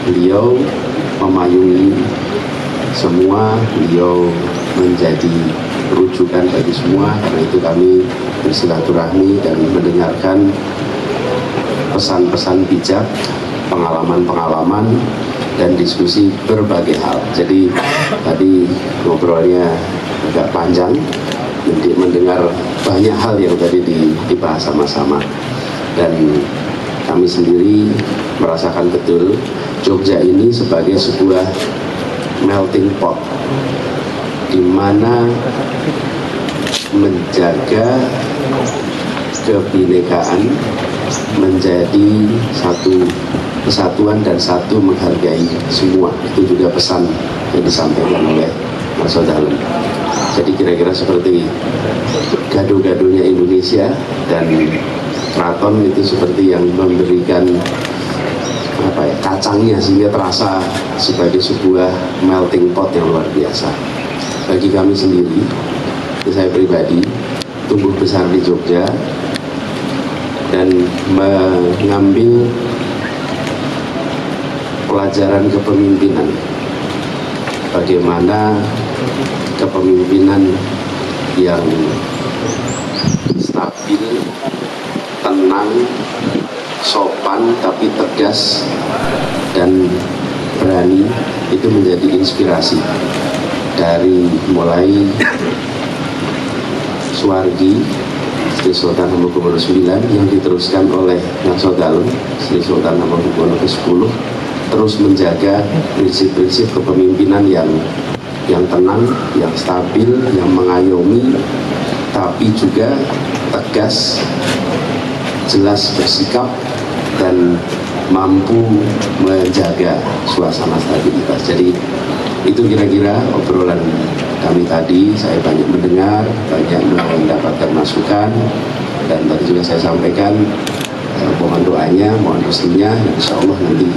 beliau memayungi semua, beliau menjadi rujukan bagi semua. Karena itu kami bersilaturahmi dan mendengarkan pesan-pesan bijak, pengalaman-pengalaman, dan diskusi berbagai hal. Jadi tadi ngobrolnya agak panjang, mendengar banyak hal yang tadi dibahas sama-sama. Dan kami sendiri merasakan betul Jogja ini sebagai sebuah melting pot, di mana menjaga kebinekaan menjadi satu kesatuan dan satu menghargai semua. Itu juga pesan yang disampaikan oleh Mas Dalem. Jadi kira-kira seperti gado-gadonya Indonesia, dan keraton itu seperti yang memberikan kacangnya sehingga terasa sebagai sebuah melting pot yang luar biasa. Bagi kami sendiri, saya pribadi tumbuh besar di Jogja dan mengambil pelajaran kepemimpinan, bagaimana kepemimpinan yang stabil, tenang, sopan tapi tegas dan berani, itu menjadi inspirasi dari mulai Suwargi Sri Sultan Hamengkubuwono IX yang diteruskan oleh Ngasa Dalem Sri Sultan Hamengkubuwono X10, terus menjaga prinsip-prinsip kepemimpinan yang tenang, yang stabil, yang mengayomi, tapi juga tegas, jelas bersikap, dan mampu menjaga suasana stabilitas. Jadi itu kira-kira obrolan kami tadi. Saya banyak mendengar, banyak mendapatkan masukan, dan tadi juga saya sampaikan mohon doanya, mohon restunya, insya Allah nanti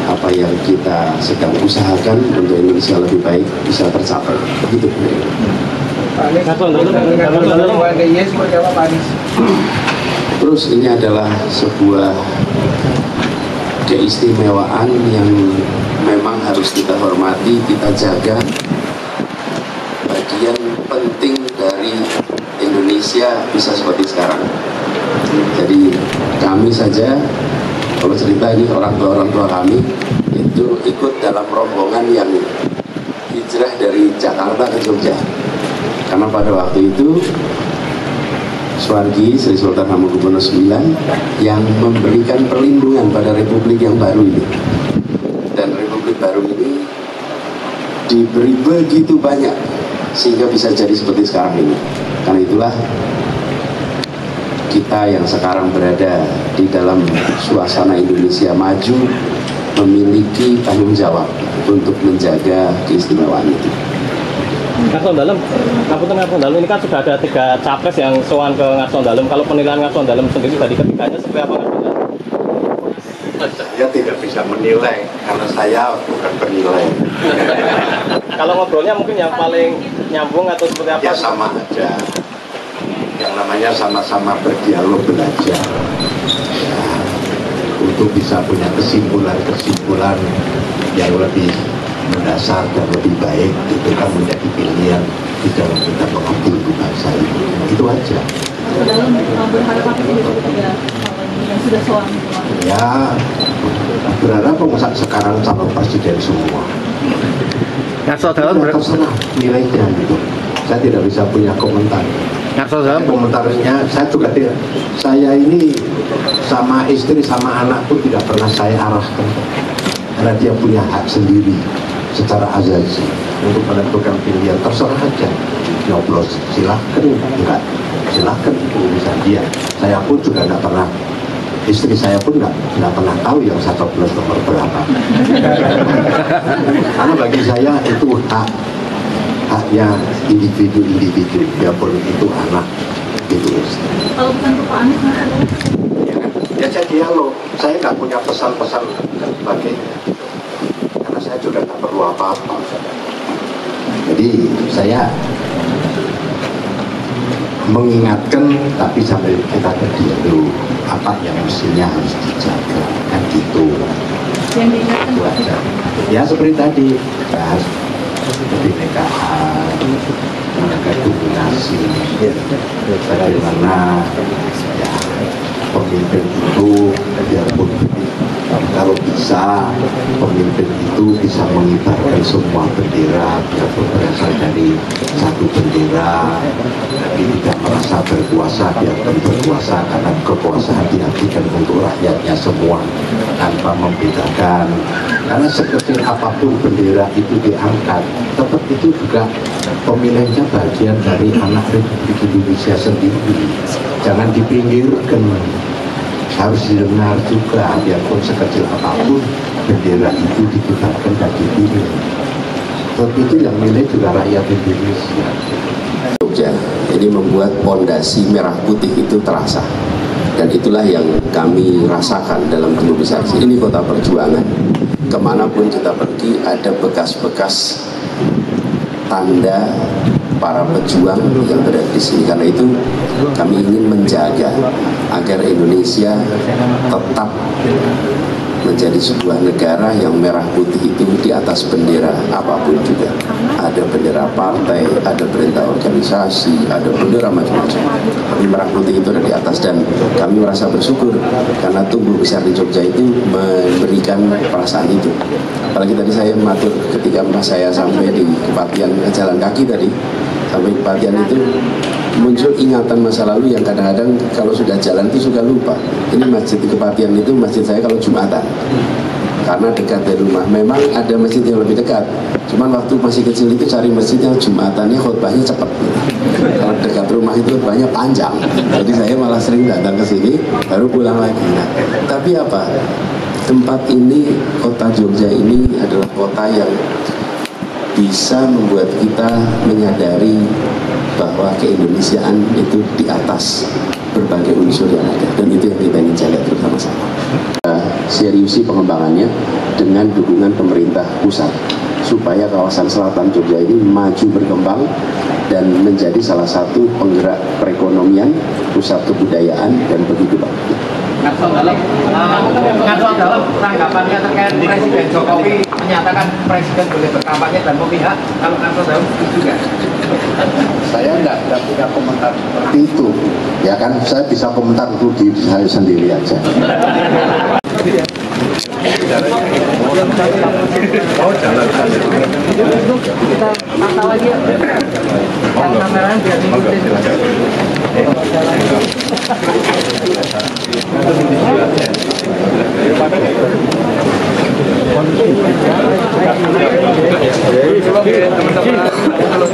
apa yang kita sedang usahakan untuk Indonesia lebih baik bisa tercapai. Begitu. Terus ini adalah sebuah keistimewaan yang memang harus kita hormati, kita jaga. Bagian penting dari Indonesia bisa seperti sekarang. Jadi kami saja, kalau cerita ini orang tua kami itu ikut dalam rombongan yang hijrah dari Jakarta ke Jogja. Karena pada waktu itu Suwargi Sri Sultan Hamengkubuwono IX yang memberikan perlindungan pada Republik yang baru ini. Dan Republik baru ini diberi begitu banyak sehingga bisa jadi seperti sekarang ini. Karena itulah kita yang sekarang berada di dalam suasana Indonesia maju memiliki tanggung jawab untuk menjaga keistimewaan itu. Ngasa Dalem, ini kan sudah ada 3 capres yang sowan ke Ngasa Dalem. Kalau penilaian Ngasa Dalem sendiri tadi ketiganya seperti apa? Saya tidak bisa menilai karena saya bukan penilai. Kalau ngobrolnya mungkin yang paling nyambung atau seperti apa? Ya sama aja. Yang namanya sama-sama berdialog, belajar. Ya, untuk bisa punya kesimpulan-kesimpulan yang lebih mendasar dan lebih baik, itu kan menjadi pilihan di dalam kita mengambil bangsa ini. Itu aja. Dalam berharap apa yang sudah soal? Ya, berharap sekarang calon presiden semua. Ngasa Dalem terserah nilainya gitu. Saya tidak bisa punya komentar. Komentarnya saya juga tidak. Saya ini sama istri sama anak pun tidak pernah saya arahkan, karena dia punya hak sendiri secara azasi untuk menentukan pilihan. Terserah aja, nyoblos silahkan, enggak silahkan, itu urusan dia. Saya pun juga nggak pernah, istri saya pun nggak pernah tahu yang saya coblos nomor berapa. Karena bagi saya itu haknya individu, biarpun itu anak gitu. Kalau bukan ke Pak Anies, ya saya dialog, saya nggak punya pesan-pesan dan sebagainya, karena saya juga nggak perlu apa-apa. Jadi saya mengingatkan, tapi sambil kita berdialog apa yang mestinya harus dijaga, kan gitu. Yang diingatkan Itu aja. Ya seperti tadi, bahas kebinekaan, menjaga dominasi, bagaimana ya pemimpin itu biarpun kalau bisa pemimpin itu bisa mengibarkan semua bendera biarpun berasal dari satu bendera, tapi tidak merasa berkuasa biarpun berkuasa, karena kekuasaan diartikan untuk rakyatnya semua tanpa membedakan. Karena sekecil apapun bendera itu diangkat, tetap itu juga pemilihnya bagian dari anak Republik Indonesia sendiri. Jangan dipinggirkan, harus didengar juga, biarpun sekecil apapun bendera itu dikibarkan dan dipilih. Sebab itu yang milih juga rakyat Indonesia. Jogja ini membuat pondasi merah putih itu terasa, dan itulah yang kami rasakan dalam Guru Besar. Ini kota perjuangan, kemanapun kita pergi ada bekas-bekas tanda para pejuang yang berada di sini. Karena itu kami ingin menjaga agar Indonesia tetap menjadi sebuah negara yang merah putih itu di atas bendera apapun juga. Ada bendera partai, ada perintah organisasi, ada bendera macam-macam. Tapi merah putih itu ada di atas, dan kami merasa bersyukur karena Tumbuh Besar di Jogja itu memberikan perasaan itu. Apalagi tadi saya matur ketika saya sampai di Kepatihan, jalan kaki tadi sampai Kepatihan itu muncul ingatan masa lalu yang kadang-kadang kalau sudah jalan itu suka lupa. Ini masjid di Kepatihan itu masjid saya kalau Jumatan, karena dekat dari rumah. Memang ada masjid yang lebih dekat, cuman waktu masih kecil itu cari masjid yang Jumatannya khotbahnya cepat. Kalau dekat rumah itu khotbahnya panjang, jadi saya malah sering datang ke sini baru pulang lagi. Nah, tapi apa? Tempat ini, kota Jogja ini adalah kota yang bisa membuat kita menyadari bahwa keindonesiaan itu di atas berbagai unsur yang ada, dan itu yang kita ingin jaga bersama-sama. Seriusi pengembangannya dengan dukungan pemerintah pusat supaya kawasan selatan Jogja ini maju berkembang dan menjadi salah satu penggerak perekonomian, pusat kebudayaan, dan begitu Pak. Ngaco dalam tanggapannya terkait Presiden Jokowi menyatakan Presiden boleh berkampanye dan memihak, kalau Ngaco dalam setuju nggak? Saya nggak punya komentar seperti itu, ya kan, saya bisa komentar untuk diri saya sendiri aja. Oh, jalan. Kita pantau lagi ya. Kameranya biar diikutin. Kalau